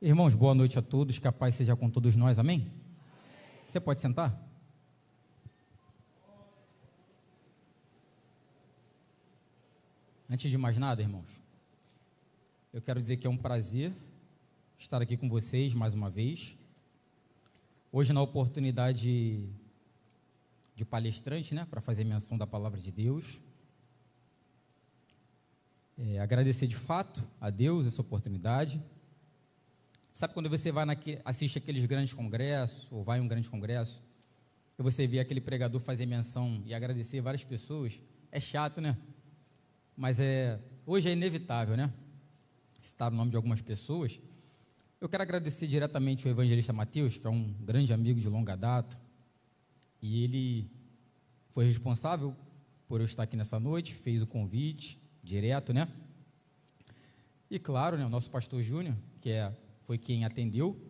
Irmãos, boa noite a todos, que a paz seja com todos nós, amém? Você pode sentar? Antes de mais nada, irmãos, eu quero dizer que é um prazer estar aqui com vocês mais uma vez. Hoje, na oportunidade de palestrante, para fazer menção da palavra de Deus. Agradecer de fato a Deus essa oportunidade. Sabe quando você vai assiste aqueles grandes congressos, ou vai a um grande congresso, e você vê aquele pregador fazer menção e agradecer várias pessoas? É chato, né? Mas hoje é inevitável, citar o nome de algumas pessoas. Eu quero agradecer diretamente ao evangelista Mateus, que é um grande amigo de longa data, e ele foi responsável por eu estar aqui nessa noite, fez o convite direto, E claro, o nosso pastor Júnior, foi quem atendeu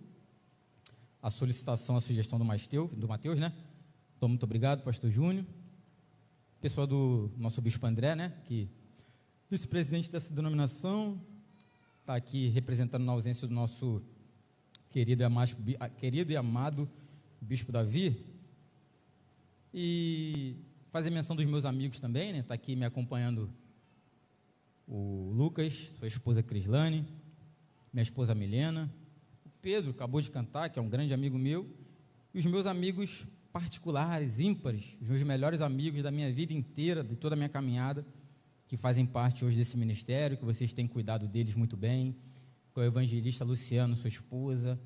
a solicitação, a sugestão do Mateus, Então, muito obrigado, pastor Júnior. Pessoal do nosso bispo André, que vice-presidente dessa denominação, está aqui representando na ausência do nosso querido e amado bispo Davi. E fazer menção dos meus amigos também, está aqui me acompanhando o Lucas, sua esposa Crislane, minha esposa Milena, o Pedro acabou de cantar, que é um grande amigo meu, e os meus amigos particulares, ímpares, os meus melhores amigos da minha vida inteira, de toda a minha caminhada, que fazem parte hoje desse ministério, que vocês têm cuidado deles muito bem, com o evangelista Luciano, sua esposa,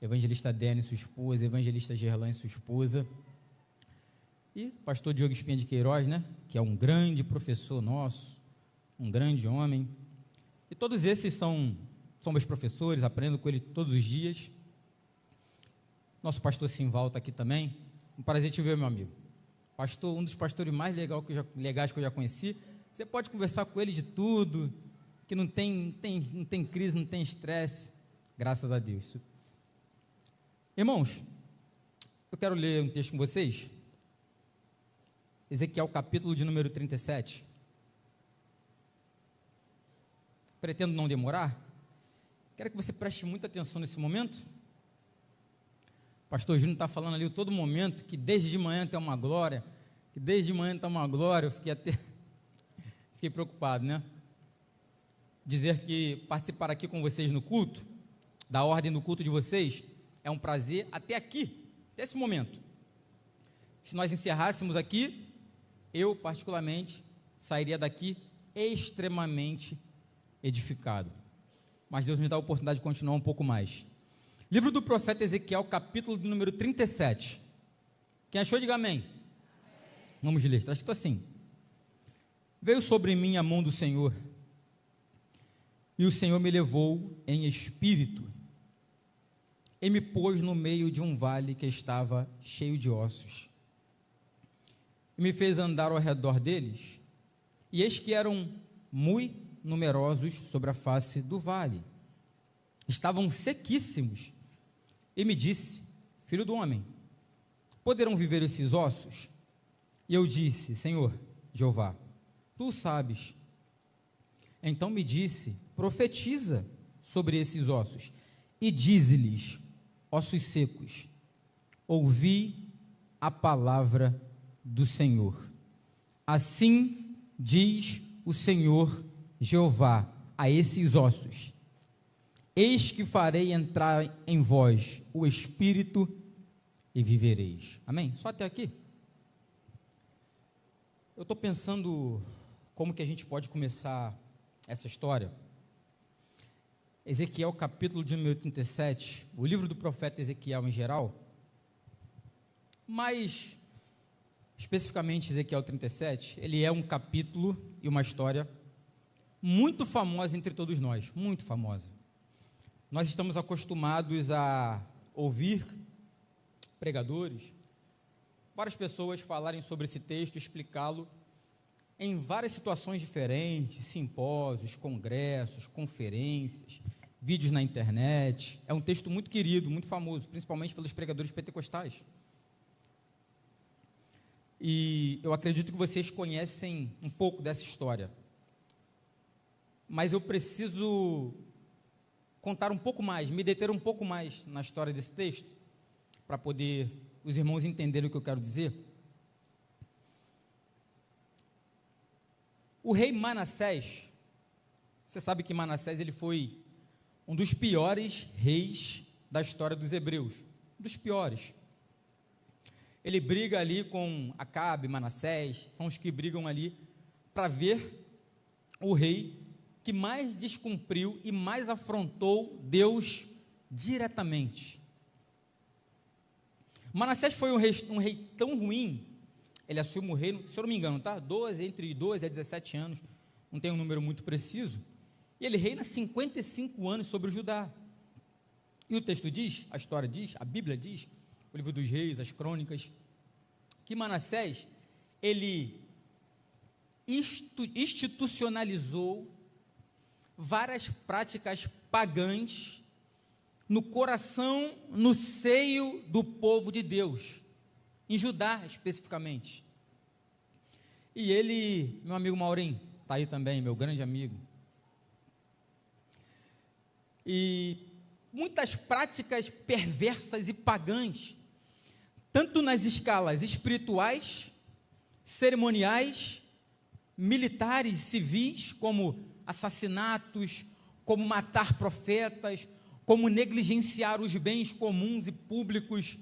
evangelista Dene, sua esposa, evangelista Gerlane, sua esposa, e pastor Diogo Espinha de Queiroz, que é um grande professor nosso, um grande homem, e todos esses são meus professores, aprendo com ele todos os dias. Nosso pastor Simval está aqui também, um prazer te ver, meu amigo, pastor, um dos pastores mais legais que eu já conheci. Você pode conversar com ele de tudo, que não tem crise, não tem estresse, graças a Deus. Irmãos, eu quero ler um texto com vocês, Ezequiel capítulo de número 37, pretendo não demorar, quero que você preste muita atenção nesse momento. O pastor Júnior está falando ali todo momento, que desde de manhã tem uma glória, eu fiquei preocupado, Dizer que participar aqui com vocês no culto, da ordem do culto de vocês, é um prazer até aqui, até esse momento. Se nós encerrássemos aqui, eu particularmente sairia daqui extremamente edificado. Mas Deus nos dá a oportunidade de continuar um pouco mais. Livro do profeta Ezequiel, capítulo de número 37. Quem achou, diga amém. Vamos ler, está escrito assim: Veio sobre mim a mão do Senhor, e o Senhor me levou em espírito, e me pôs no meio de um vale que estava cheio de ossos, e me fez andar ao redor deles, e eis que eram muito numerosos sobre a face do vale, estavam sequíssimos, e me disse: Filho do homem, poderão viver esses ossos? E eu disse: Senhor Jeová, tu sabes. Então me disse: profetiza sobre esses ossos, e dize-lhes: ossos secos, ouvi a palavra do Senhor. Assim diz o Senhor Jeová a esses ossos: eis que farei entrar em vós o Espírito e vivereis. Amém? Só até aqui. Eu estou pensando como que a gente pode começar essa história. Ezequiel capítulo de número 37, o livro do profeta Ezequiel em geral, mas especificamente Ezequiel 37, ele é um capítulo e uma história muito famosa entre todos nós, muito famosa. Nós estamos acostumados a ouvir pregadores, várias pessoas falarem sobre esse texto, explicá-lo em várias situações diferentes, simpósios, congressos, conferências, vídeos na internet. É um texto muito querido, muito famoso, principalmente pelos pregadores pentecostais. E eu acredito que vocês conhecem um pouco dessa história. Mas eu preciso contar um pouco mais, me deter um pouco mais na história desse texto, para poder os irmãos entenderem o que eu quero dizer. O rei Manassés, você sabe que Manassés ele foi um dos piores reis da história dos hebreus, um dos piores. Ele briga ali com Acabe, Manassés, são os que brigam ali para ver o rei que mais descumpriu e mais afrontou Deus diretamente. Manassés foi um rei tão ruim, ele assume o reino, se eu não me engano, tá? Entre 12 a 17 anos, não tem um número muito preciso, e ele reina 55 anos sobre o Judá. E o texto diz, a história diz, a Bíblia diz, o livro dos reis, as crônicas, que Manassés, ele institucionalizou várias práticas pagãs no coração, no seio do povo de Deus, em Judá especificamente. E ele, meu amigo Maurim, está aí também, meu grande amigo, e muitas práticas perversas e pagãs, tanto nas escalas espirituais, cerimoniais, militares, civis, como assassinatos, como matar profetas, como negligenciar os bens comuns e públicos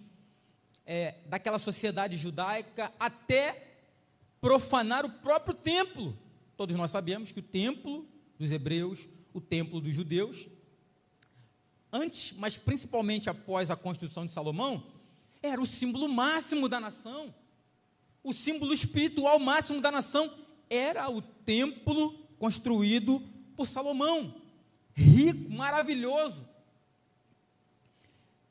daquela sociedade judaica, até profanar o próprio templo. Todos nós sabemos que o templo dos hebreus, o templo dos judeus, antes, mas principalmente após a construção de Salomão, era o símbolo máximo da nação, o símbolo espiritual máximo da nação, era o templo construído por Salomão, rico, maravilhoso.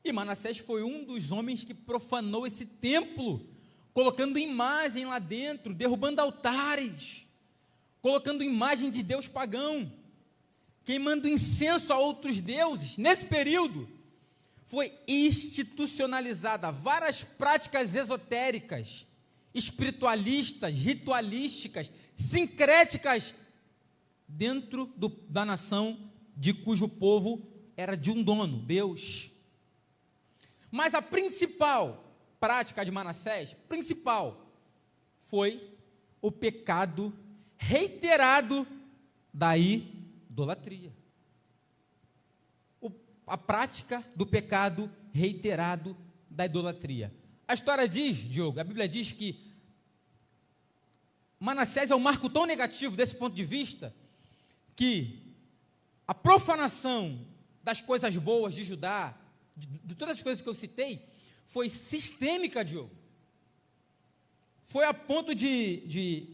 E Manassés foi um dos homens que profanou esse templo, colocando imagem lá dentro, derrubando altares, colocando imagem de Deus pagão, queimando incenso a outros deuses. Nesse período, foi institucionalizada várias práticas esotéricas, espiritualistas, ritualísticas, sincréticas, dentro da nação de cujo povo era de um dono, Deus. Mas a principal prática de Manassés, foi o pecado reiterado da idolatria. A prática do pecado reiterado da idolatria. A história diz, Diogo, a Bíblia diz que Manassés é um marco tão negativo desse ponto de vista, que a profanação das coisas boas de Judá, de todas as coisas que eu citei, foi sistêmica, Diogo. Foi a ponto de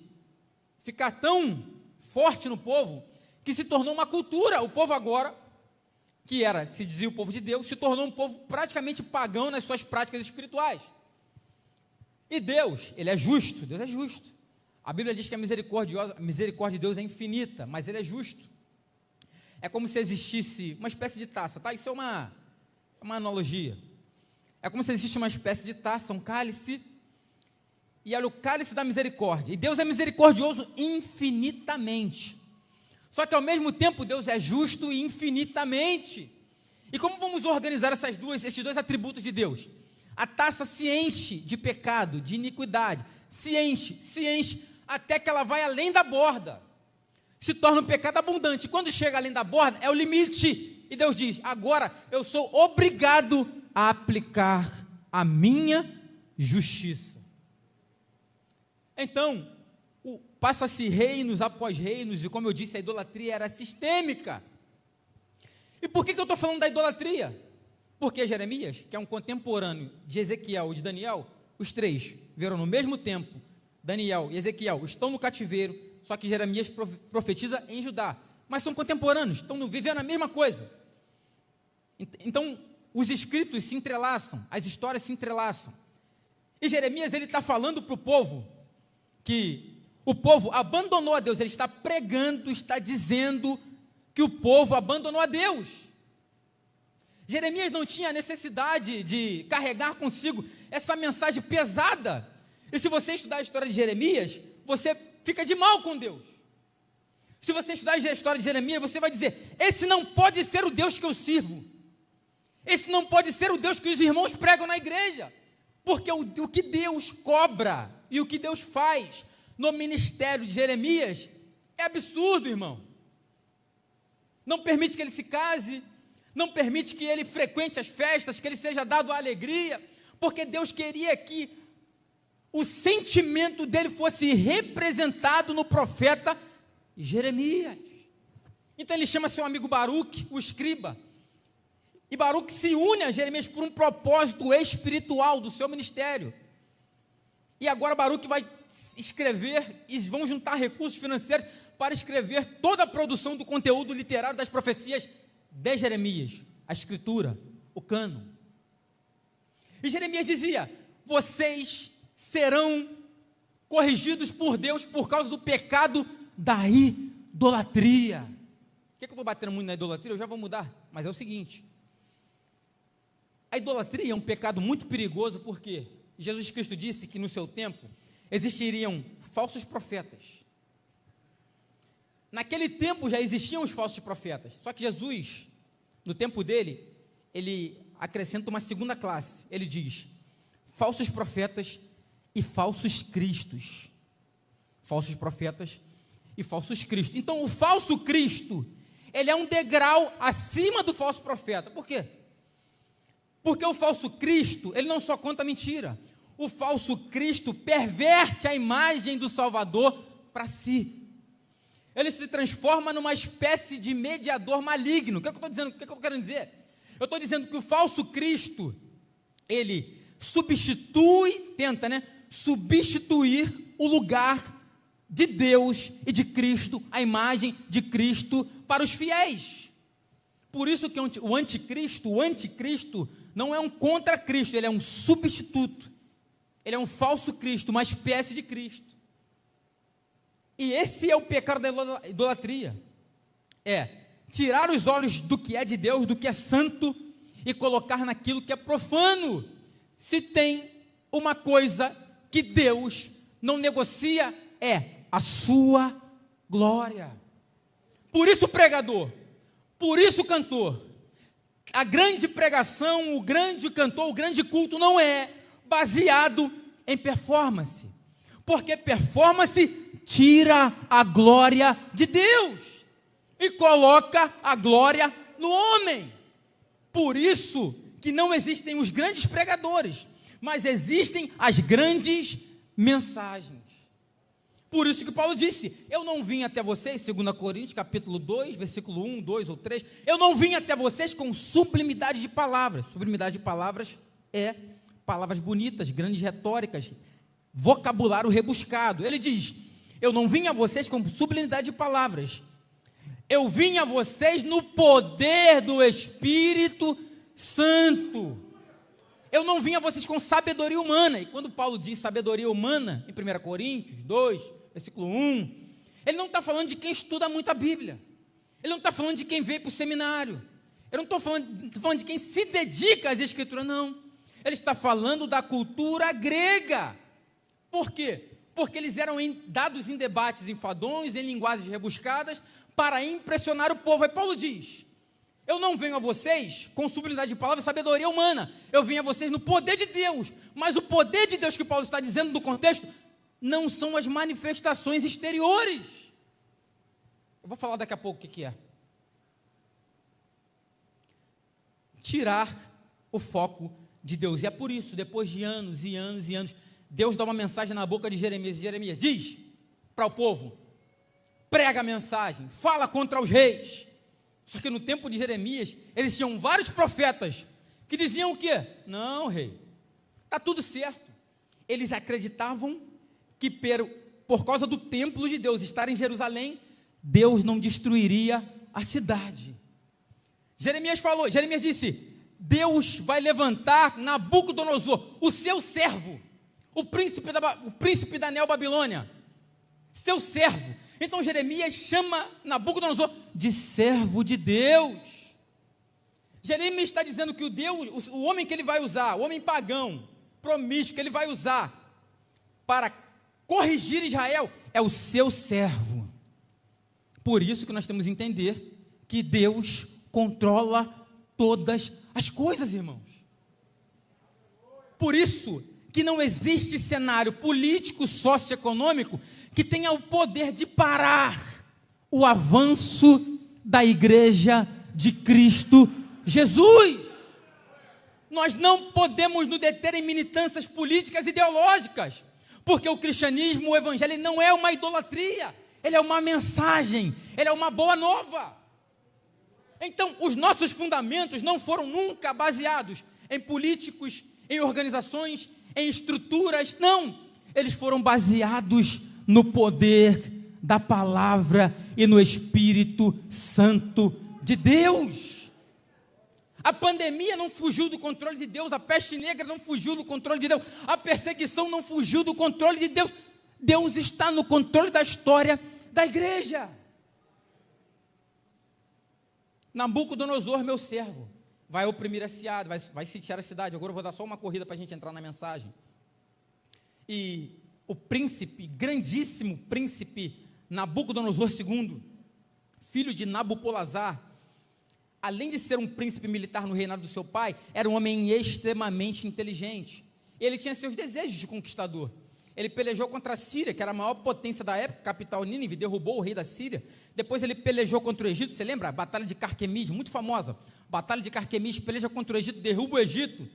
ficar tão forte no povo, que se tornou uma cultura. O povo agora, que se dizia o povo de Deus, se tornou um povo praticamente pagão nas suas práticas espirituais. E Deus, Ele é justo, Deus é justo. A Bíblia diz que a misericórdia de Deus é infinita, mas Ele é justo. É como se existisse uma espécie de taça, tá? Isso é uma analogia. É como se existisse uma espécie de taça, um cálice, e era o cálice da misericórdia. E Deus é misericordioso infinitamente. Só que ao mesmo tempo Deus é justo infinitamente. E como vamos organizar esses dois atributos de Deus? A taça se enche de pecado, de iniquidade, se enche, até que ela vai além da borda, se torna um pecado abundante. Quando chega além da borda, é o limite, e Deus diz: agora eu sou obrigado a aplicar a minha justiça. Então, passa-se reinos após reinos, e como eu disse, a idolatria era sistêmica. E por que eu estou falando da idolatria? Porque Jeremias, que é um contemporâneo de Ezequiel e de Daniel, os três viram no mesmo tempo, Daniel e Ezequiel estão no cativeiro, só que Jeremias profetiza em Judá, mas são contemporâneos, estão vivendo a mesma coisa. Então, os escritos se entrelaçam, as histórias se entrelaçam, e Jeremias ele está falando para o povo, que o povo abandonou a Deus, ele está pregando, está dizendo que o povo abandonou a Deus. Jeremias não tinha necessidade de carregar consigo essa mensagem pesada, e se você estudar a história de Jeremias, você fica de mal com Deus. Se você estudar a história de Jeremias, você vai dizer: esse não pode ser o Deus que eu sirvo. Esse não pode ser o Deus que os irmãos pregam na igreja. Porque o que Deus cobra e o que Deus faz no ministério de Jeremias é absurdo, irmão. Não permite que ele se case, não permite que ele frequente as festas, que ele seja dado à alegria, porque Deus queria que o sentimento dele fosse representado no profeta Jeremias. Então ele chama seu amigo Baruque, o escriba, e Baruque se une a Jeremias por um propósito espiritual do seu ministério. E agora Baruque vai escrever, e vão juntar recursos financeiros para escrever toda a produção do conteúdo literário das profecias de Jeremias, a escritura, o cânon. E Jeremias dizia: vocês serão corrigidos por Deus por causa do pecado da idolatria. Por que eu estou batendo muito na idolatria? Eu já vou mudar, mas é o seguinte: a idolatria é um pecado muito perigoso, porque Jesus Cristo disse que no seu tempo existiriam falsos profetas. Naquele tempo já existiam os falsos profetas, só que Jesus, no tempo dele, ele acrescenta uma segunda classe. Ele diz: falsos profetas e falsos cristos. Falsos profetas e falsos cristos. Então o falso Cristo, ele é um degrau acima do falso profeta. Por quê? Porque o falso Cristo, ele não só conta mentira. O falso Cristo perverte a imagem do Salvador para si. Ele se transforma numa espécie de mediador maligno. O que eu estou dizendo? O que eu quero dizer? Eu estou dizendo que o falso Cristo, ele tenta substituir o lugar de Deus e de Cristo, a imagem de Cristo para os fiéis. Por isso que o anticristo não é um contra Cristo, ele é um substituto. Ele é um falso Cristo, uma espécie de Cristo. E esse é o pecado da idolatria. É tirar os olhos do que é de Deus, do que é santo, e colocar naquilo que é profano. Se tem uma coisa que Deus não negocia, é a sua glória. Por isso, pregador, por isso, cantor, a grande pregação, o grande cantor, o grande culto não é baseado em performance, porque performance tira a glória de Deus e coloca a glória no homem. Por isso que não existem os grandes pregadores, mas existem as grandes mensagens. Por isso que Paulo disse: eu não vim até vocês, 2 Coríntios, capítulo 2, versículo 1, 2 ou 3, eu não vim até vocês com sublimidade de palavras. Sublimidade de palavras é palavras bonitas, grandes retóricas, vocabulário rebuscado. Ele diz: eu não vim a vocês com sublimidade de palavras, eu vim a vocês no poder do Espírito Santo. Eu não vim a vocês com sabedoria humana. E quando Paulo diz sabedoria humana, em 1 Coríntios 2, versículo 1, ele não está falando de quem estuda muito a Bíblia, ele não está falando de quem veio para o seminário, eu não estou falando de quem se dedica às Escrituras, não. Ele está falando da cultura grega. Por quê? Porque eles eram dados em debates enfadonhos, em linguagens rebuscadas, para impressionar o povo. Aí Paulo diz: eu não venho a vocês com sublimidade de palavra e sabedoria humana, eu venho a vocês no poder de Deus. Mas o poder de Deus que Paulo está dizendo no contexto não são as manifestações exteriores. Eu vou falar daqui a pouco o que é. Tirar o foco de Deus. E é por isso, depois de anos e anos e anos, Deus dá uma mensagem na boca de Jeremias. Jeremias diz para o povo: prega a mensagem, fala contra os reis. Só que no tempo de Jeremias, eles tinham vários profetas que diziam o quê? Não, rei, está tudo certo. Eles acreditavam que por causa do templo de Deus estar em Jerusalém, Deus não destruiria a cidade. Jeremias disse: Deus vai levantar Nabucodonosor, o seu servo, o príncipe da Neobabilônia, seu servo. Então Jeremias chama Nabucodonosor de servo de Deus. Jeremias está dizendo que o homem que ele vai usar, o homem pagão, promíscuo, que ele vai usar para corrigir Israel, é o seu servo. Por isso que nós temos que entender que Deus controla todas as coisas, irmãos. Por isso que não existe cenário político, socioeconômico, que tenha o poder de parar o avanço da igreja de Cristo Jesus. Nós não podemos nos deter em militâncias políticas e ideológicas, porque o cristianismo, o evangelho, não é uma idolatria, ele é uma mensagem, ele é uma boa nova. Então, os nossos fundamentos não foram nunca baseados em políticos, em organizações, em estruturas, não, eles foram baseados no poder da palavra e no Espírito Santo de Deus. A pandemia não fugiu do controle de Deus, a peste negra não fugiu do controle de Deus, a perseguição não fugiu do controle de Deus. Deus está no controle da história da igreja. Nabucodonosor, meu servo, vai oprimir a cidade, vai sitiar a cidade. Agora eu vou dar só uma corrida para a gente entrar na mensagem. E o príncipe, grandíssimo príncipe Nabucodonosor II, filho de Nabopolassar, além de ser um príncipe militar no reinado do seu pai, era um homem extremamente inteligente. Ele tinha seus desejos de conquistador. Ele pelejou contra a Síria, que era a maior potência da época, capital Nínive, derrubou o rei da Síria. Depois ele pelejou contra o Egito, você lembra? A Batalha de Carquemis, muito famosa. Batalha de Carquemis, peleja contra o Egito, derruba o Egito.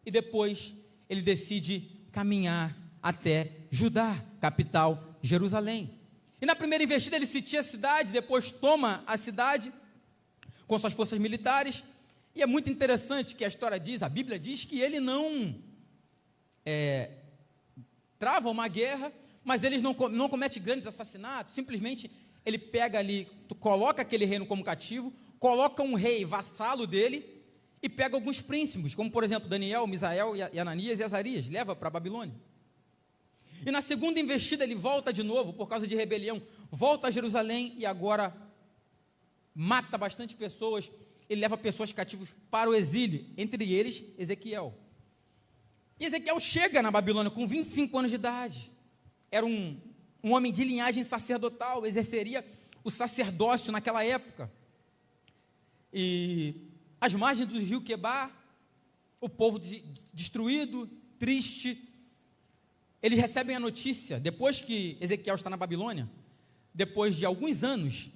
E depois ele decide caminhar até Judá, capital Jerusalém. E na primeira investida ele sitia a cidade, depois toma a cidade com suas forças militares. E é muito interessante que a história diz, a Bíblia diz que ele não trava uma guerra, mas eles não comete grandes assassinatos, simplesmente ele pega ali, coloca aquele reino como cativo, coloca um rei vassalo dele e pega alguns príncipes, como por exemplo Daniel, Misael, Ananias e Azarias, leva para a Babilônia. E na segunda investida ele volta de novo, por causa de rebelião, volta a Jerusalém e agora mata bastante pessoas, ele leva pessoas cativos para o exílio, entre eles Ezequiel. E Ezequiel chega na Babilônia com 25 anos de idade, era um homem de linhagem sacerdotal, exerceria o sacerdócio naquela época. E às margens do rio Quebar, o povo destruído, triste, eles recebem a notícia, depois que Ezequiel está na Babilônia, depois de alguns anos,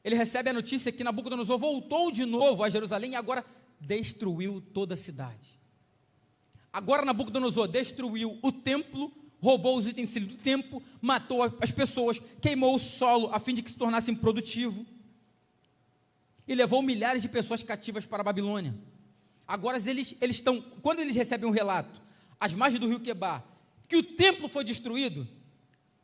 ele recebe a notícia que Nabucodonosor voltou de novo a Jerusalém e agora destruiu toda a cidade. Agora Nabucodonosor destruiu o templo, roubou os utensílios do templo, matou as pessoas, queimou o solo a fim de que se tornasse improdutivo e levou milhares de pessoas cativas para a Babilônia. Agora eles estão, quando eles recebem um relato, às margens do rio Quebar, que o templo foi destruído,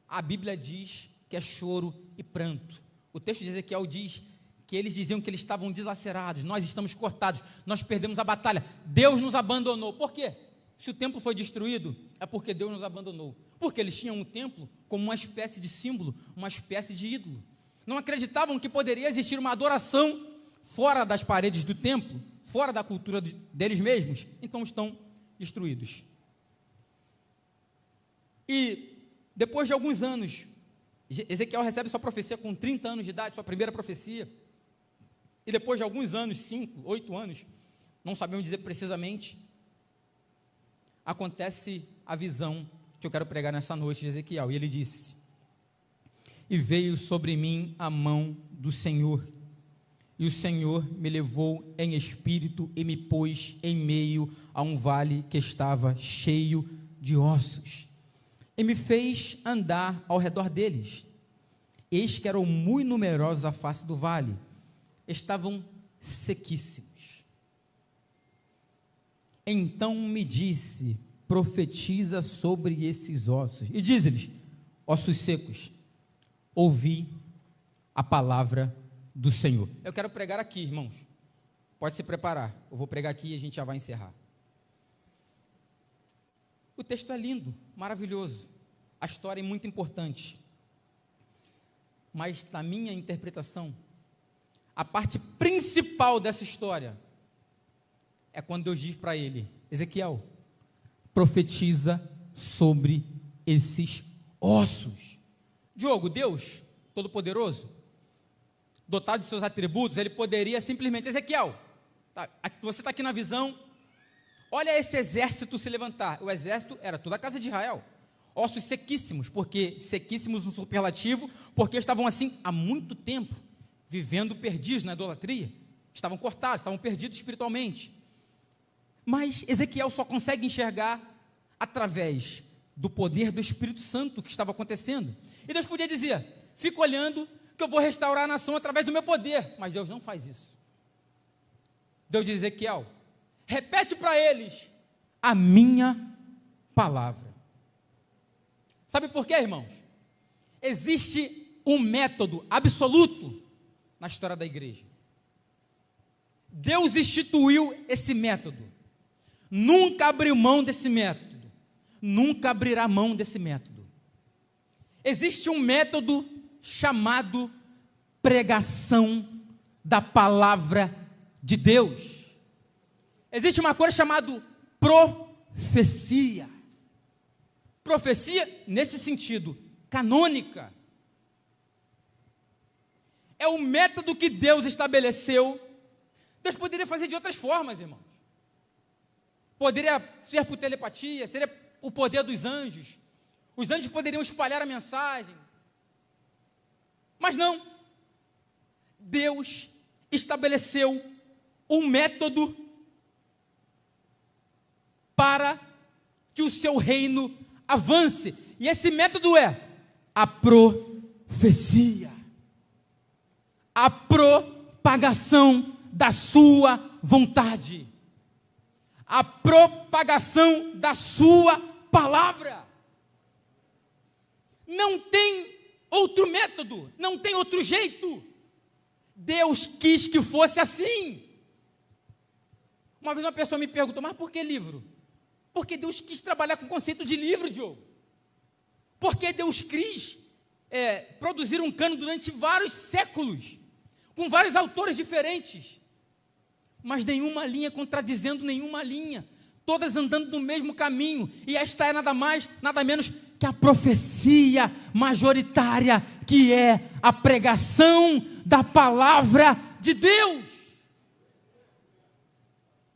a Bíblia diz que é choro e pranto. O texto de Ezequiel diz que eles diziam que eles estavam dilacerados, nós estamos cortados, nós perdemos a batalha, Deus nos abandonou. Por quê? Se o templo foi destruído, é porque Deus nos abandonou. Porque eles tinham um templo como uma espécie de símbolo, uma espécie de ídolo. Não acreditavam que poderia existir uma adoração fora das paredes do templo, fora da cultura deles mesmos, então estão destruídos. E depois de alguns anos, Ezequiel recebe sua profecia com 30 anos de idade, sua primeira profecia, e depois de alguns anos, 5, 8 anos, não sabemos dizer precisamente, acontece a visão que eu quero pregar nessa noite de Ezequiel, e ele disse: e veio sobre mim a mão do Senhor, e o Senhor me levou em espírito e me pôs em meio a um vale que estava cheio de ossos, e me fez andar ao redor deles. Eis que eram muito numerosos à face do vale, estavam sequíssimos. Então me disse: profetiza sobre esses ossos, e diz-lhes: ossos secos, ouvi a palavra do Senhor. Eu quero pregar aqui, irmãos, pode se preparar, eu vou pregar aqui e a gente já vai encerrar. O texto é lindo, maravilhoso, a história é muito importante, mas na minha interpretação, a parte principal dessa história é quando Deus diz para ele: Ezequiel, profetiza sobre esses ossos. Diogo, Deus Todo-Poderoso, dotado de seus atributos, ele poderia simplesmente, Ezequiel, você está aqui na visão, olha esse exército se levantar. O exército era toda a casa de Israel, ossos sequíssimos, porque sequíssimos no superlativo, porque estavam assim há muito tempo, vivendo perdidos na idolatria, estavam cortados, estavam perdidos espiritualmente. Mas Ezequiel só consegue enxergar através do poder do Espírito Santo que estava acontecendo. E Deus podia dizer, fica olhando que eu vou restaurar a nação através do meu poder, mas Deus não faz isso. Deus diz, Ezequiel, repete para eles a minha palavra. Sabe por quê, irmãos? Existe um método absoluto na história da igreja. Deus instituiu esse método. Nunca abriu mão desse método. Nunca abrirá mão desse método. Existe um método chamado pregação da palavra de Deus. Existe uma coisa chamada profecia. Profecia, nesse sentido, canônica. É o método que Deus estabeleceu. Deus poderia fazer de outras formas, irmãos. Poderia ser por telepatia, seria o poder dos anjos. Os anjos poderiam espalhar a mensagem. Mas não. Deus estabeleceu um método para que o seu reino avance. E esse método é a profecia. A propagação da sua vontade. A propagação da sua palavra. Não tem outro método, não tem outro jeito. Deus quis que fosse assim. Uma vez uma pessoa me perguntou, mas por que livro? Porque Deus quis trabalhar com o conceito de livro, Diogo. Porque Deus quis produzir um cano durante vários séculos, com vários autores diferentes, mas nenhuma linha contradizendo nenhuma linha, todas andando no mesmo caminho, e esta é nada mais, nada menos que a profecia majoritária, que é a pregação da palavra de Deus.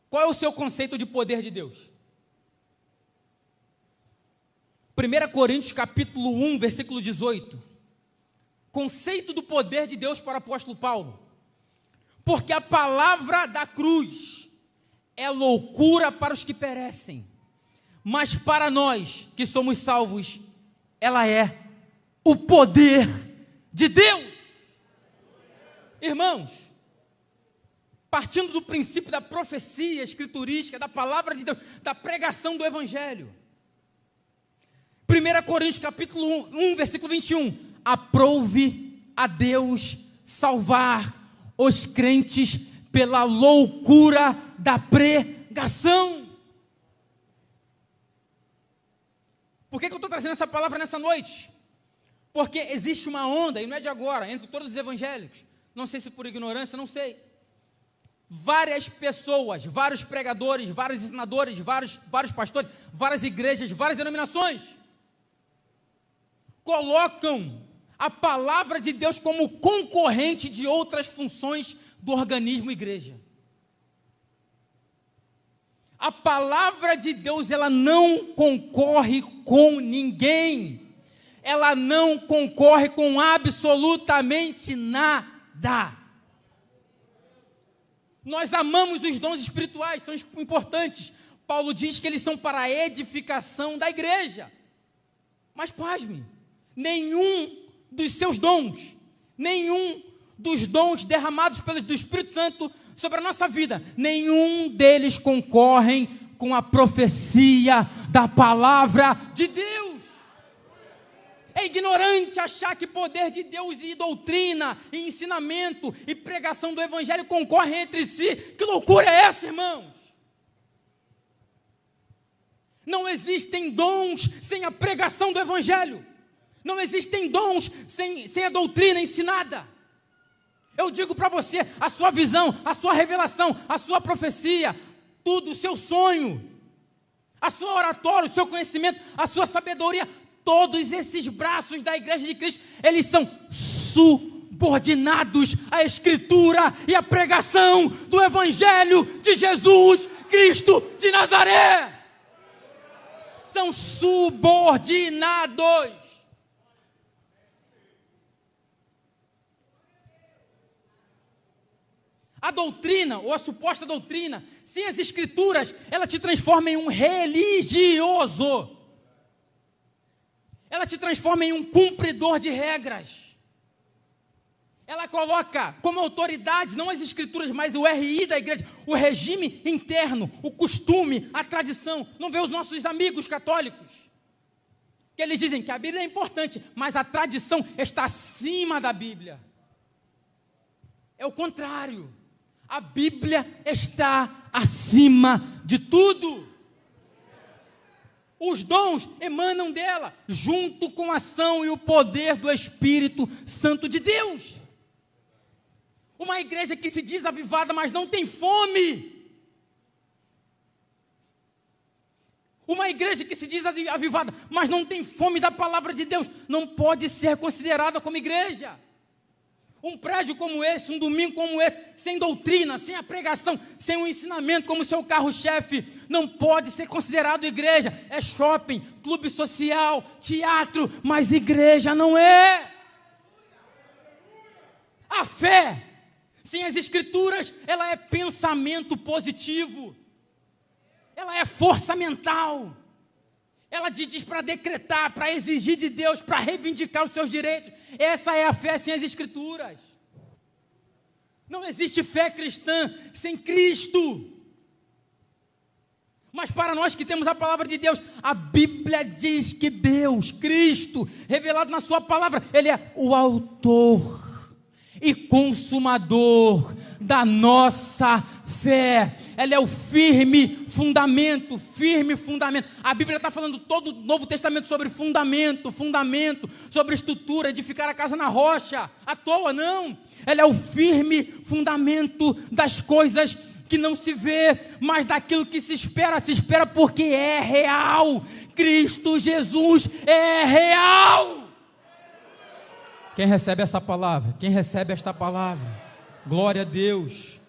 Qual é o seu conceito de poder de Deus? 1 Coríntios capítulo 1, versículo 18. Conceito do poder de Deus para o apóstolo Paulo. Porque a palavra da cruz é loucura para os que perecem, mas para nós que somos salvos, ela é o poder de Deus. Irmãos, partindo do princípio da profecia escriturística, da palavra de Deus, da pregação do evangelho. 1 Coríntios capítulo 1, versículo 21. Aprove a Deus salvar os crentes pela loucura da pregação. Por que eu estou trazendo essa palavra nessa noite? Porque existe uma onda, e não é de agora, entre todos os evangélicos, não sei se por ignorância, não sei, várias pessoas, vários pregadores, vários ensinadores, vários pastores, várias igrejas, várias denominações, colocam a palavra de Deus como concorrente de outras funções do organismo igreja. A palavra de Deus, ela não concorre com ninguém. Ela não concorre com absolutamente nada. Nós amamos os dons espirituais, são importantes. Paulo diz que eles são para a edificação da igreja. Mas pasme, nenhum dos seus dons, nenhum dos dons derramados do Espírito Santo sobre a nossa vida, nenhum deles concorrem com a profecia da palavra de Deus. É ignorante achar que poder de Deus e doutrina, e ensinamento e pregação do evangelho concorrem entre si. Que loucura é essa, irmãos? Não existem dons sem a pregação do evangelho. Não existem dons sem a doutrina ensinada. Eu digo para você, a sua visão, a sua revelação, a sua profecia, tudo, o seu sonho, a sua oratória, o seu conhecimento, a sua sabedoria, todos esses braços da igreja de Cristo, eles são subordinados à Escritura e à pregação do Evangelho de Jesus Cristo de Nazaré. São subordinados. A doutrina, ou a suposta doutrina, sem as Escrituras, ela te transforma em um religioso. Ela te transforma em um cumpridor de regras. Ela coloca como autoridade, não as Escrituras, mas o RI da igreja, o regime interno, o costume, a tradição. Não vê os nossos amigos católicos, que eles dizem que a Bíblia é importante, mas a tradição está acima da Bíblia. É o contrário. A Bíblia está acima de tudo. Os dons emanam dela, junto com a ação e o poder do Espírito Santo de Deus. Uma igreja que se diz avivada, mas não tem fome. Uma igreja que se diz avivada, mas não tem fome da palavra de Deus, não pode ser considerada como igreja. Um prédio como esse, um domingo como esse, sem doutrina, sem a pregação, sem um ensinamento como seu carro-chefe, não pode ser considerado igreja. É shopping, clube social, teatro, mas igreja não é. A fé, sem as Escrituras, ela é pensamento positivo. Ela é força mental. Ela te diz para decretar, para exigir de Deus, para reivindicar os seus direitos. Essa é a fé sem as Escrituras. Não existe fé cristã sem Cristo. Mas para nós que temos a palavra de Deus, a Bíblia diz que Deus, Cristo, revelado na sua palavra, Ele é o autor e consumador da nossa fé. Ela é o firme fundamento. A Bíblia está falando todo o Novo Testamento sobre fundamento, sobre estrutura, edificar a casa na rocha, à toa não. Ela é o firme fundamento das coisas que não se vê, mas daquilo que se espera porque é real. Cristo Jesus é real. Quem recebe essa palavra? Quem recebe esta palavra? Glória a Deus.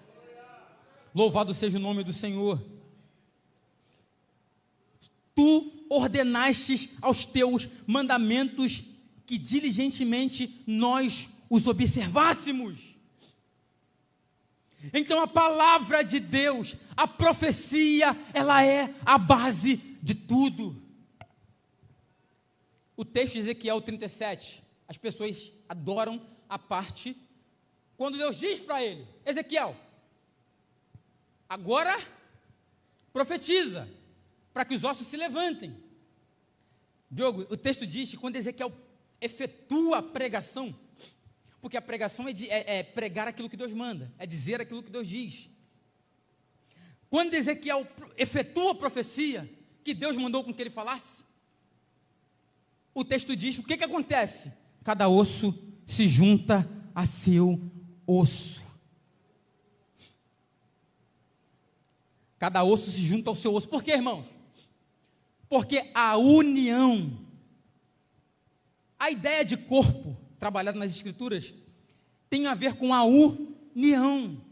Louvado seja o nome do Senhor. Tu ordenastes aos teus mandamentos que diligentemente nós os observássemos. Então a palavra de Deus, a profecia, ela é a base de tudo. O texto de Ezequiel 37, as pessoas adoram a parte quando Deus diz para ele: Ezequiel, agora profetiza, para que os ossos se levantem. Diogo, o texto diz que quando Ezequiel efetua a pregação, porque a pregação é pregar aquilo que Deus manda, é dizer aquilo que Deus diz. Quando Ezequiel efetua a profecia que Deus mandou com que ele falasse, o texto diz, o que acontece? Cada osso se junta a seu osso. Cada osso se junta ao seu osso. Por quê, irmãos? Porque a união, a ideia de corpo, trabalhado nas Escrituras, tem a ver com a união.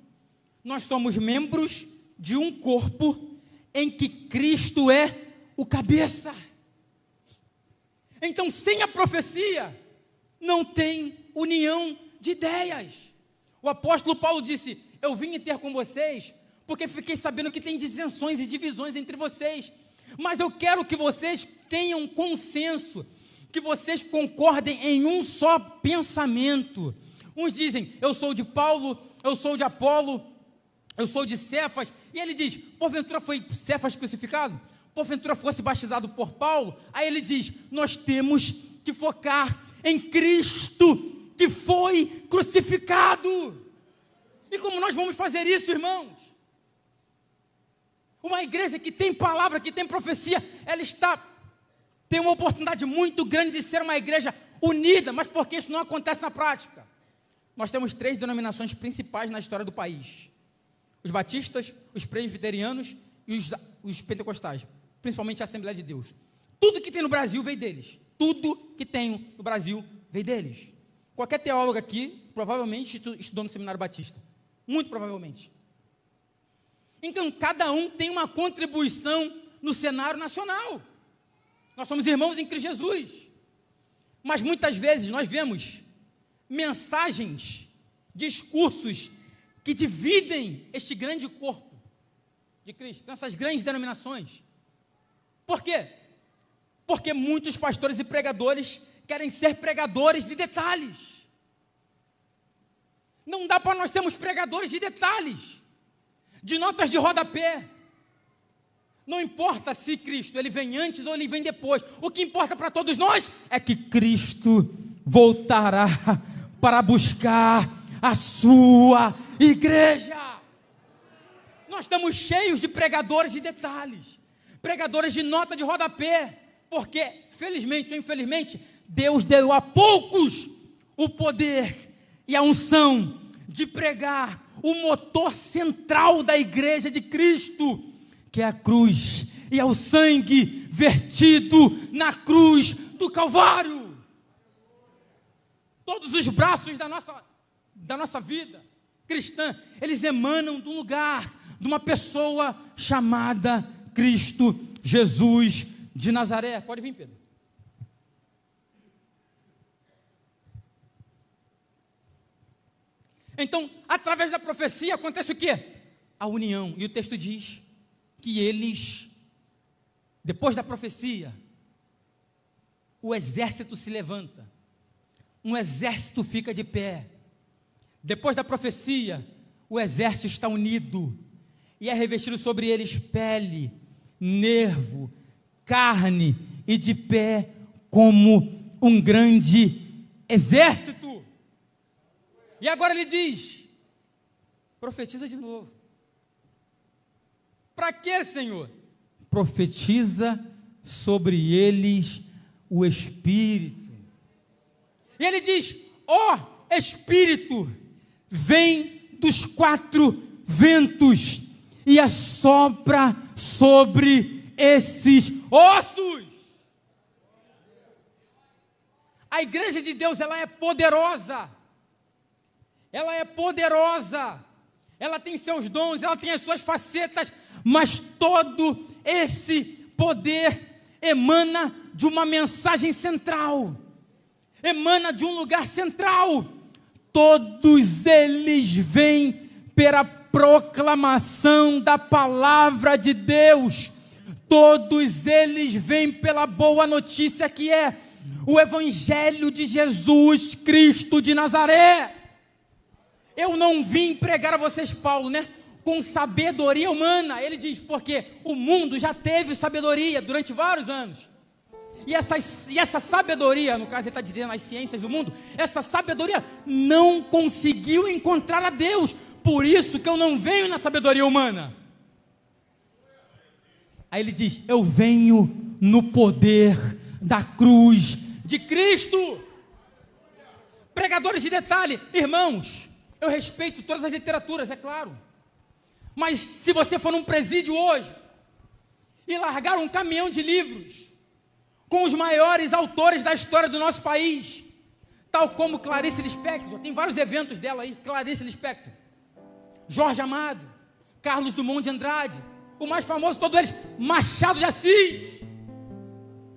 Nós somos membros de um corpo em que Cristo é o cabeça. Então, sem a profecia, não tem união de ideias. O apóstolo Paulo disse: eu vim ter com vocês porque fiquei sabendo que tem dissensões e divisões entre vocês, mas eu quero que vocês tenham consenso, que vocês concordem em um só pensamento. Uns dizem: eu sou de Paulo, eu sou de Apolo, eu sou de Cefas, e ele diz: porventura foi Cefas crucificado? Porventura fosse batizado por Paulo? Aí ele diz: nós temos que focar em Cristo, que foi crucificado. E como nós vamos fazer isso, irmãos? Uma igreja que tem palavra, que tem profecia, ela tem uma oportunidade muito grande de ser uma igreja unida, mas por que isso não acontece na prática? Nós temos 3 denominações principais na história do país: os batistas, os presbiterianos e os pentecostais, principalmente a Assembleia de Deus. Tudo que tem no Brasil veio deles. Tudo que tem no Brasil veio deles. qualquer teólogo aqui, provavelmente estudou no Seminário Batista. Muito provavelmente. Então, cada um tem uma contribuição no cenário nacional. Nós somos irmãos em Cristo Jesus. Mas muitas vezes nós vemos mensagens, discursos que dividem este grande corpo de Cristo, essas grandes denominações. Por quê? Porque muitos pastores e pregadores querem ser pregadores de detalhes. Não dá para nós sermos pregadores de detalhes, de notas de rodapé. Não importa se Cristo ele vem antes ou ele vem depois. O que importa para todos nós é que Cristo voltará para buscar a sua igreja. Nós estamos cheios de pregadores de detalhes, pregadores de nota de rodapé, porque, felizmente ou infelizmente, Deus deu a poucos o poder e a unção de pregar o motor central da igreja de Cristo, que é a cruz, e é o sangue vertido na cruz do Calvário. Todos os braços da nossa vida cristã, eles emanam de um lugar, de uma pessoa chamada Cristo Jesus de Nazaré. Pode vir, Pedro. Então, através da profecia acontece o quê? A união. E o texto diz que eles, depois da profecia, o exército se levanta. Um exército fica de pé. Depois da profecia, o exército está unido. E é revestido sobre eles pele, nervo, carne, e de pé como um grande exército. E agora ele diz, profetiza de novo. Para quê, Senhor? Profetiza sobre eles o Espírito. E ele diz, ó Espírito, vem dos quatro ventos e assopra sobre esses ossos. A igreja de Deus, ela é poderosa. Ela é poderosa. Ela tem seus dons, ela tem as suas facetas, mas todo esse poder emana de uma mensagem central. Emana de um lugar central. Todos eles vêm pela proclamação da palavra de Deus. Todos eles vêm pela boa notícia que é o Evangelho de Jesus Cristo de Nazaré. Eu não vim pregar a vocês, Paulo, com sabedoria humana. Ele diz, porque o mundo já teve sabedoria durante vários anos. E essa sabedoria, no caso ele está dizendo as ciências do mundo, essa sabedoria não conseguiu encontrar a Deus. Por isso que eu não venho na sabedoria humana. Aí ele diz, eu venho no poder da cruz de Cristo. Pregadores de detalhe, irmãos, eu respeito todas as literaturas, é claro. Mas se você for num presídio hoje e largar um caminhão de livros com os maiores autores da história do nosso país, tal como Clarice Lispector, tem vários eventos dela aí, Clarice Lispector, Jorge Amado, Carlos Drummond de Andrade, o mais famoso de todos eles, Machado de Assis,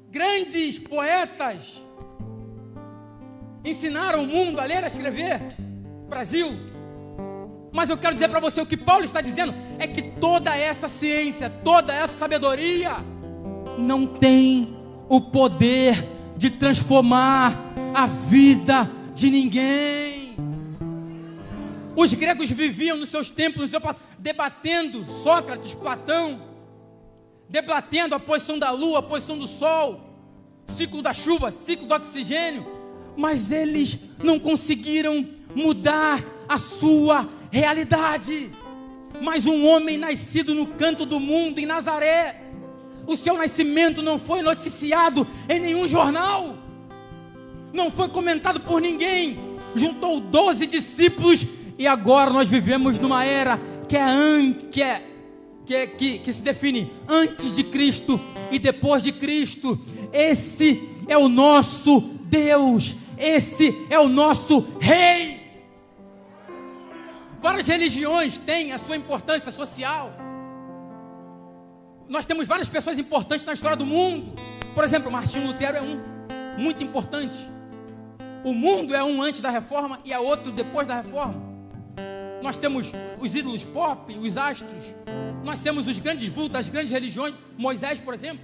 grandes poetas, ensinaram o mundo a ler, a escrever, Brasil. Mas eu quero dizer para você, o que Paulo está dizendo é que toda essa ciência, toda essa sabedoria não tem o poder de transformar a vida de ninguém. Os gregos viviam nos seus templos, debatendo, Sócrates, Platão, debatendo a posição da lua, a posição do sol, ciclo da chuva, ciclo do oxigênio, mas eles não conseguiram mudar a sua realidade. Mas um homem nascido no canto do mundo, em Nazaré, o seu nascimento não foi noticiado em nenhum jornal, não foi comentado por ninguém, juntou 12 discípulos, e agora nós vivemos numa era que se define antes de Cristo e depois de Cristo. Esse é o nosso Deus, esse é o nosso rei. Várias religiões têm a sua importância social. Nós temos várias pessoas importantes na história do mundo. Por exemplo, Martinho Lutero é um, muito importante. O mundo é um antes da reforma e é outro depois da reforma. Nós temos os ídolos pop, os astros. Nós temos os grandes vultos das grandes religiões. Moisés, por exemplo,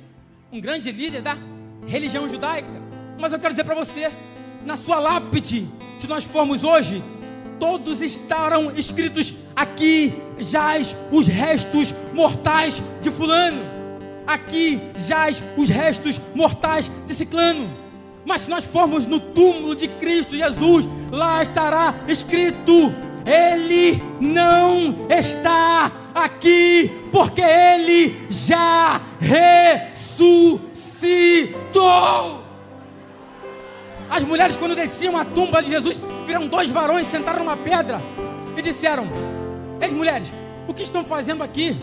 um grande líder da religião judaica. Mas eu quero dizer para você, na sua lápide, se nós formos hoje, todos estarão escritos: aqui jaz os restos mortais de fulano, aqui jaz os restos mortais de ciclano. Mas se nós formos no túmulo de Cristo Jesus, lá estará escrito: Ele não está aqui, porque Ele já ressuscitou. As mulheres, quando desciam a tumba de Jesus, viram 2 varões sentados numa pedra e disseram: Ei, mulheres, o que estão fazendo aqui?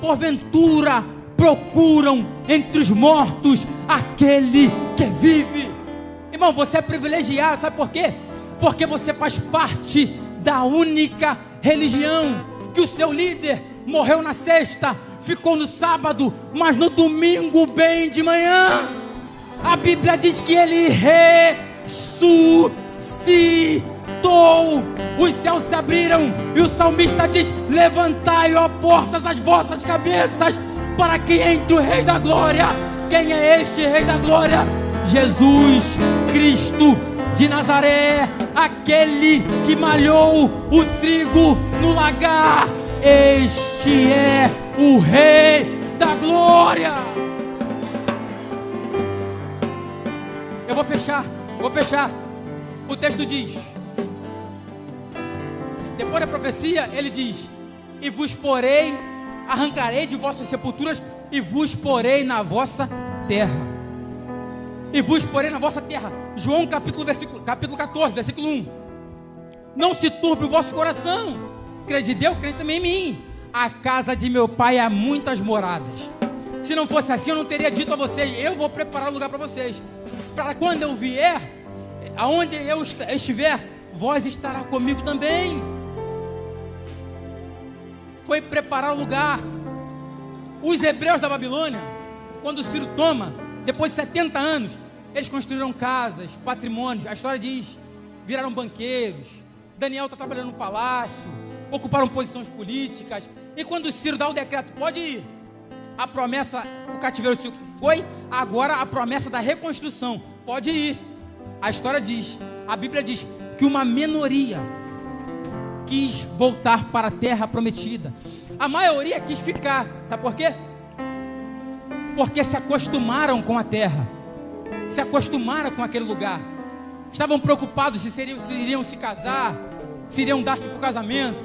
Porventura procuram entre os mortos aquele que vive. Irmão, você é privilegiado, sabe por quê? Porque você faz parte da única religião que o seu líder morreu na sexta, ficou no sábado, mas no domingo bem de manhã, a Bíblia diz que ele ressuscitou. Os céus se abriram e o salmista diz: levantai, ó portas, as vossas cabeças, para que entre o Rei da Glória. Quem é este Rei da Glória? Jesus Cristo de Nazaré, aquele que malhou o trigo no lagar. Este é o Rei da Glória. Eu vou fechar. O texto diz, depois da profecia, ele diz: e vos porei, arrancarei de vossas sepulturas, e vos porei na vossa terra. E vos porei na vossa terra. João capítulo 14, versículo 1. Não se turbe o vosso coração. Crede em Deus, crede também em mim. A casa de meu pai há muitas moradas. Se não fosse assim, eu não teria dito a vocês: eu vou preparar um lugar para vocês, para quando eu vier, aonde eu estiver, vós estará comigo também. Foi preparar o lugar. Os hebreus da Babilônia, quando Ciro toma, depois de 70 anos, eles construíram casas, patrimônios. A história diz: viraram banqueiros. Daniel está trabalhando no palácio, ocuparam posições políticas. E quando Ciro dá o decreto: pode ir, a promessa, o cativeiro se foi, agora a promessa da reconstrução, pode ir. A história diz, a Bíblia diz, que uma minoria quis voltar para a terra prometida. A maioria quis ficar. Sabe por quê? Porque se acostumaram com a terra, se acostumaram com aquele lugar. Estavam preocupados se iriam se casar, se iriam dar-se por casamento,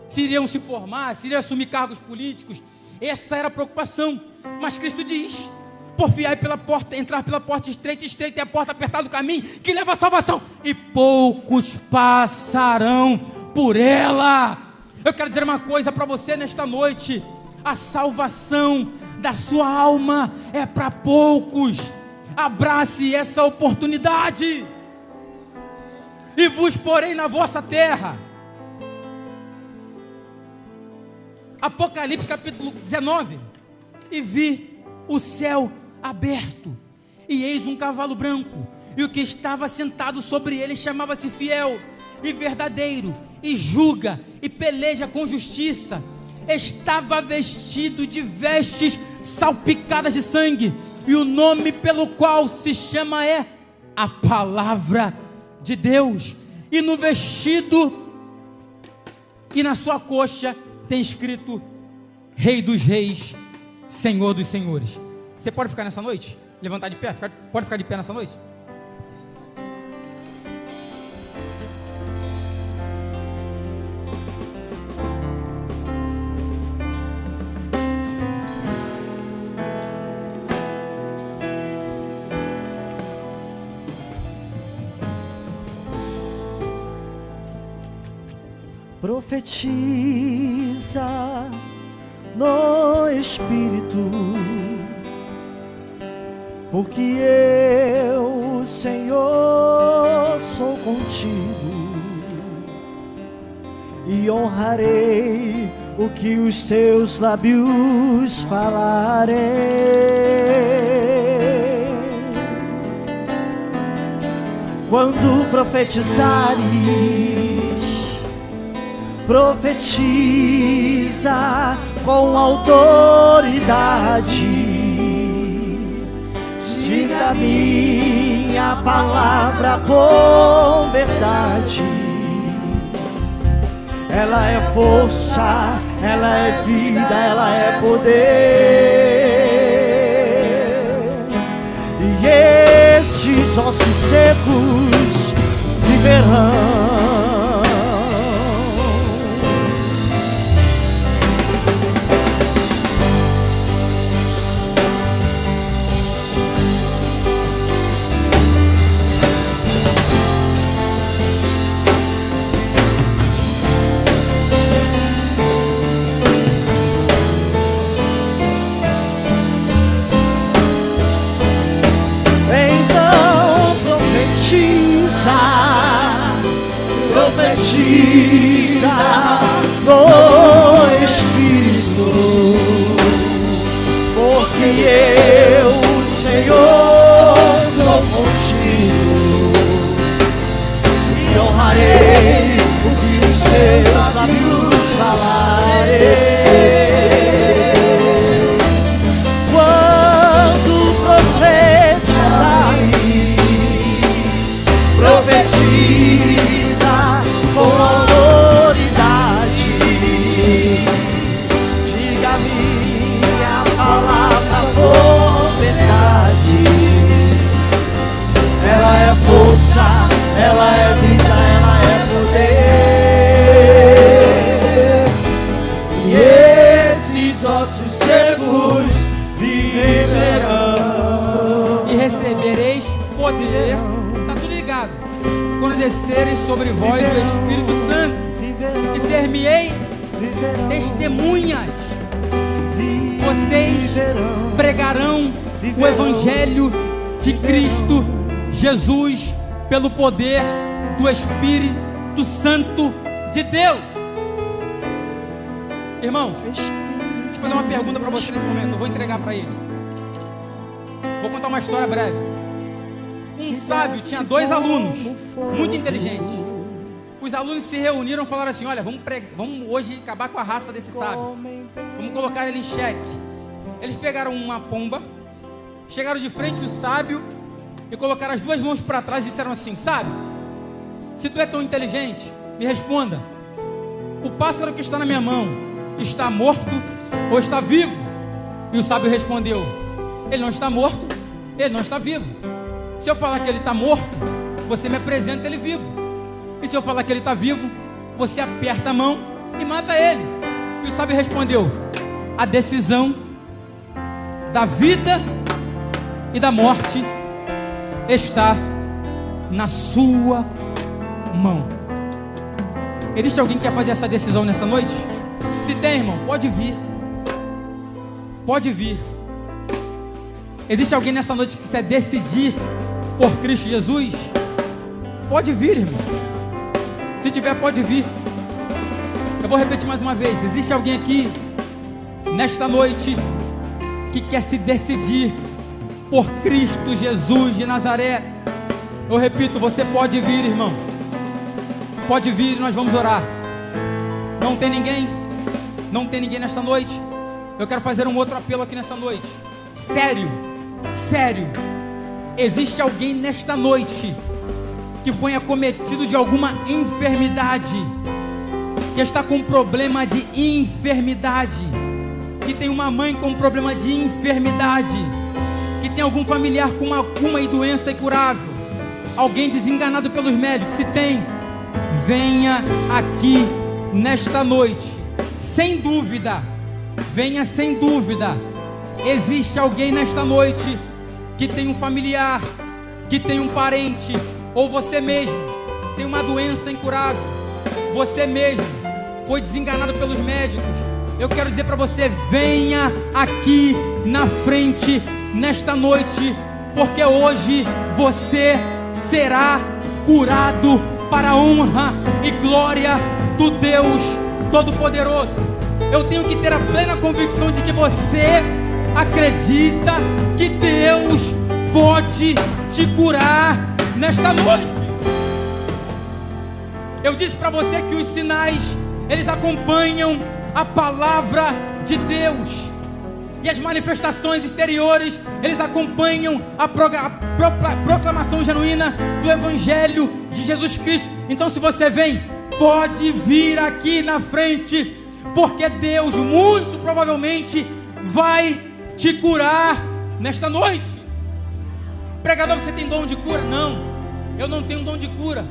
se iriam se formar, se iriam assumir cargos políticos. Essa era a preocupação. Mas Cristo diz: porfiai pela porta, entrar pela porta estreita, estreita é a porta apertada do caminho que leva à salvação, e poucos passarão por ela. Eu quero dizer uma coisa para você nesta noite: a salvação da sua alma é para poucos. Abrace essa oportunidade. E vos porei na vossa terra. Apocalipse capítulo 19. E vi o céu aberto, e eis um cavalo branco, e o que estava sentado sobre ele chamava-se Fiel e Verdadeiro, e julga e peleja com justiça. Estava vestido de vestes salpicadas de sangue, e o nome pelo qual se chama é a Palavra de Deus. E no vestido e na sua coxa tem escrito: Rei dos Reis, Senhor dos Senhores. Você pode ficar nessa noite? Levantar de pé? Pode ficar de pé nessa noite? Profetiza no Espírito, porque eu, Senhor, contigo e honrarei o que os teus lábios falarem. Quando profetizares, profetiza com autoridade. Diga minha palavra com verdade. Ela é força, ela é vida, ela é poder. E estes ossos secos viverão. Profetiza no Espírito, porque eu, Senhor, sou contigo e honrarei o que os seus lábios falarem. Quando profetizares, profetiza com autoridade. Diga minha palavra com verdade. Ela é força, ela é vida, ela é poder. E esses ossos secos viverão. E recebereis poder. Tá tudo ligado. Quando descereis sobre vós o Espírito Santo, e ser-me-ei testemunhas. Vocês pregarão o Evangelho de Cristo Jesus pelo poder do Espírito Santo de Deus. Irmão, deixa eu fazer uma pergunta para você nesse momento. Eu vou entregar para ele. Vou contar uma história breve. Um sábio tinha 2 alunos muito inteligentes. Os alunos se reuniram e falaram assim: olha, vamos hoje acabar com a raça desse sábio. Vamos colocar ele em xeque. Eles pegaram uma pomba, chegaram de frente ao sábio e colocaram as 2 mãos para trás e disseram assim: sábio, se tu é tão inteligente, me responda. O pássaro que está na minha mão está morto ou está vivo? E o sábio respondeu: ele não está morto, ele não está vivo. Se eu falar que ele está morto, você me apresenta ele vivo. E se eu falar que ele está vivo, você aperta a mão e mata ele. E o sábio respondeu: a decisão da vida e da morte está na sua mão. Existe alguém que quer fazer essa decisão nessa noite? Se tem, irmão, pode vir. Pode vir. Existe alguém nessa noite que quer decidir por Cristo Jesus? Pode vir, irmão. Se tiver, pode vir. Eu vou repetir mais uma vez. Existe alguém aqui nesta noite que quer se decidir por Cristo Jesus de Nazaré? Eu repito, você pode vir, irmão. Pode vir e nós vamos orar. Não tem ninguém? Não tem ninguém nesta noite? Eu quero fazer um outro apelo aqui nessa noite. Sério, sério. Existe alguém nesta noite que foi acometido de alguma enfermidade, que está com problema de enfermidade, que tem uma mãe com problema de enfermidade, que tem algum familiar com alguma doença incurável, alguém desenganado pelos médicos? Se tem, venha aqui nesta noite, sem dúvida, venha sem dúvida. Existe alguém nesta noite que tem um familiar, que tem um parente, ou você mesmo tem uma doença incurável, você mesmo foi desenganado pelos médicos. Eu quero dizer para você: venha aqui na frente nesta noite, porque hoje você será curado para a honra e glória do Deus Todo-Poderoso. Eu tenho que ter a plena convicção de que você acredita que Deus pode te curar nesta noite. Eu disse para você que os sinais, eles acompanham a palavra de Deus, e as manifestações exteriores, eles acompanham a proclamação genuína do Evangelho de Jesus Cristo. Então, se você vem, pode vir aqui na frente, porque Deus muito provavelmente vai te curar nesta noite. Pregador, você tem dom de cura? Não, eu não tenho dom de cura,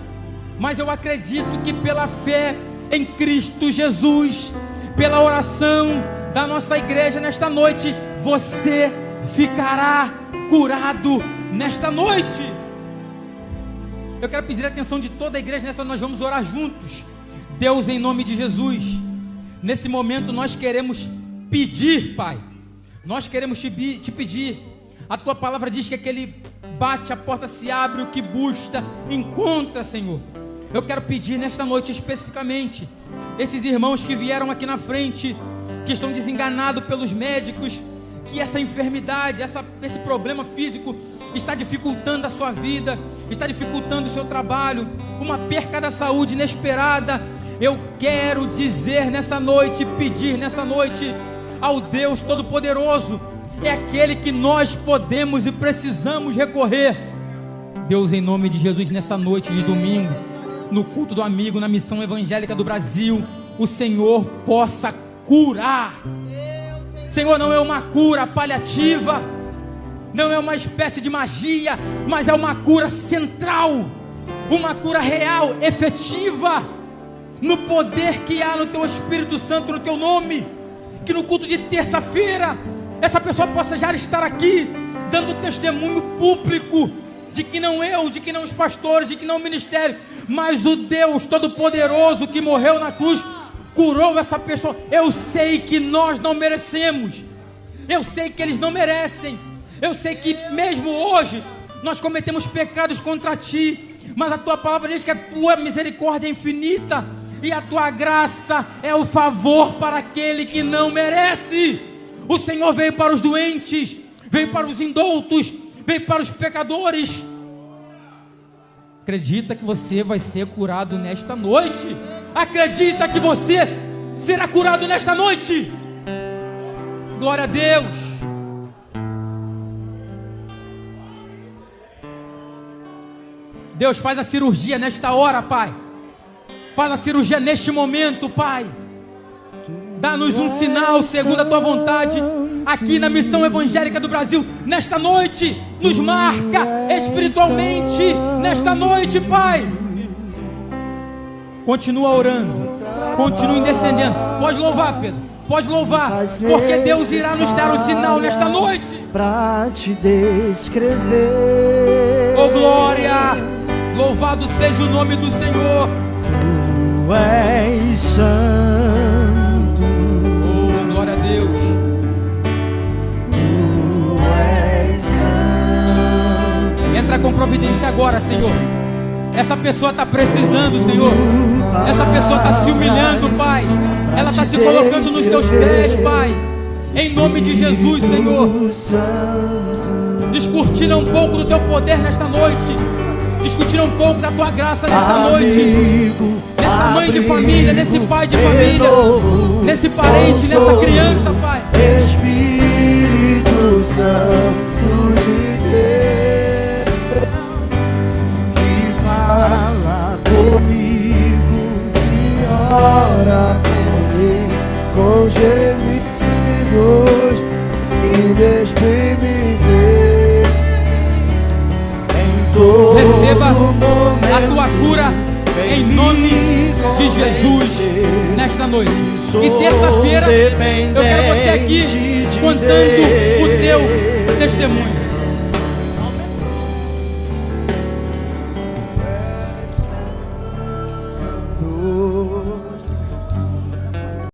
mas eu acredito que pela fé em Cristo Jesus, pela oração da nossa igreja nesta noite, você ficará curado nesta noite. Eu quero pedir a atenção de toda a igreja nessa, nós vamos orar juntos. Deus, em nome de Jesus, nesse momento nós queremos pedir, Pai, nós queremos te pedir. A tua palavra diz que aquele bate, a porta se abre, o que busca, encontra, Senhor. Eu quero pedir nesta noite especificamente, esses irmãos que vieram aqui na frente, que estão desenganados pelos médicos, que essa enfermidade, esse problema físico está dificultando a sua vida, está dificultando o seu trabalho, uma perca da saúde inesperada. Eu quero dizer nessa noite, pedir nessa noite ao Deus Todo-Poderoso, é aquele que nós podemos e precisamos recorrer. Deus, em nome de Jesus, nessa noite de domingo, no culto do amigo, na missão evangélica do Brasil, o Senhor possa curar. Senhor, não é uma cura paliativa, não é uma espécie de magia, mas é uma cura central, uma cura real, efetiva, no poder que há no Teu Espírito Santo, no Teu nome. Que no culto de terça-feira essa pessoa possa já estar aqui dando testemunho público de que não eu, de que não os pastores, de que não o ministério, mas o Deus Todo-Poderoso que morreu na cruz curou essa pessoa. Eu sei que nós não merecemos, eu sei que eles não merecem, eu sei que mesmo hoje nós cometemos pecados contra Ti, mas a Tua palavra diz que a Tua misericórdia é infinita e a Tua graça é o favor para aquele que não merece. O Senhor veio para os doentes, veio para os indoutos, veio para os pecadores. Acredita que você vai ser curado nesta noite? Acredita que você será curado nesta noite? Glória a Deus. Deus, faz a cirurgia nesta hora, Pai. Faz a cirurgia neste momento, Pai. Dá-nos um sinal segundo a Tua vontade aqui na missão evangélica do Brasil nesta noite. Nos marca espiritualmente nesta noite, Pai. Continua orando, continue descendendo. Pode louvar, Pedro, pode louvar, porque Deus irá nos dar um sinal nesta noite. Pra te descrever. Oh glória, louvado seja o nome do Senhor. Tu és santo. Oh glória a Deus. Tu és santo. Entra com providência agora, Senhor. Essa pessoa está precisando, Senhor. Essa pessoa está se humilhando, Pai. Ela está se colocando nos Teus pés, Pai. Em nome de Jesus, Senhor. Descortina um pouco do Teu poder nesta noite. Descortina um pouco da Tua graça nesta noite. Nessa mãe de família, nesse pai de família, nesse parente, nessa criança, Pai. Espírito Santo de Deus, que fala comigo e ora comigo com gemidos inexprimíveis. Em todo receba momento, a Tua cura em nome de Jesus nesta noite. E terça-feira eu quero você aqui contando o teu testemunho.